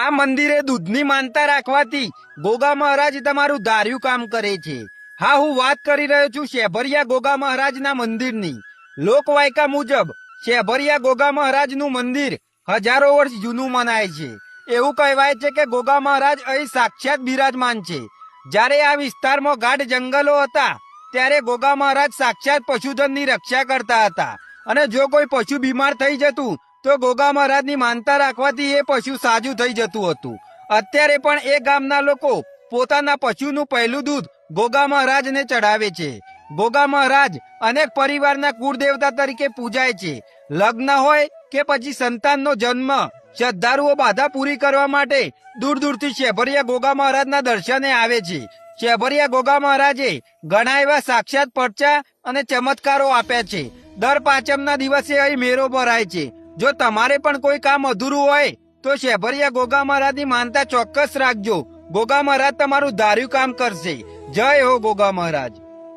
આ મંદિરે દૂધની માનતા રાખવાથી ગોગા મહારાજ તમારું ધાર્યું કામ કરે છે। હા, હું વાત કરી રહ્યો છું શેભરિયા ગોગા મહારાજના મંદિરની। લોકવાયકા મુજબ શેભરિયા ગોગા મહારાજનું મંદિર હજારો વર્ષ જૂનું મનાય છે। એવું કહેવાય છે કે ગોગા મહારાજ અહીં સાક્ષાત બિરાજમાન છે। જ્યારે આ વિસ્તારમાં ગાઢ જંગલો હતા ત્યારે ગોગા મહારાજ સાક્ષાત પશુધનની રક્ષા કરતા હતા અને જો કોઈ પશુ બીમાર થઈ જતું તો ગોગા મહારાજની માનતા રાખવાથી એ પશુ સાજું થઈ જતું હતું। અત્યારે પણ એ ગામના લોકો પોતાના પશુનું પહેલું દૂધ ગોગા મહારાજને ચડાવે છે। ગોગા મહારાજ અનેક પરિવારના કુળદેવતા તરીકે પૂજાય છે। લગ્ન હોય કે પછી સંતાનનો જન્મ, શ્રદ્ધાળુઓ બાધા પૂરી કરવા માટે દૂર દૂરથી શેભરિયા ગોગા મહારાજના દર્શને આવે છે। શેભરિયા ગોગા મહારાજે ઘણા એવા સાક્ષાત પરચા અને ચમત્કારો આપ્યા છે। દર પાંચમના દિવસે અહીં મેળો ભરાય છે। જો તમારે પણ કોઈ કામ અધૂરું હોય તો શેભરિયા ગોગા મહારાજની માનતા ચોક્કસ રાખજો। ગોગા મહારાજ તમારું ધાર્યું કામ કરશે। જય હો ગોગા મહારાજ।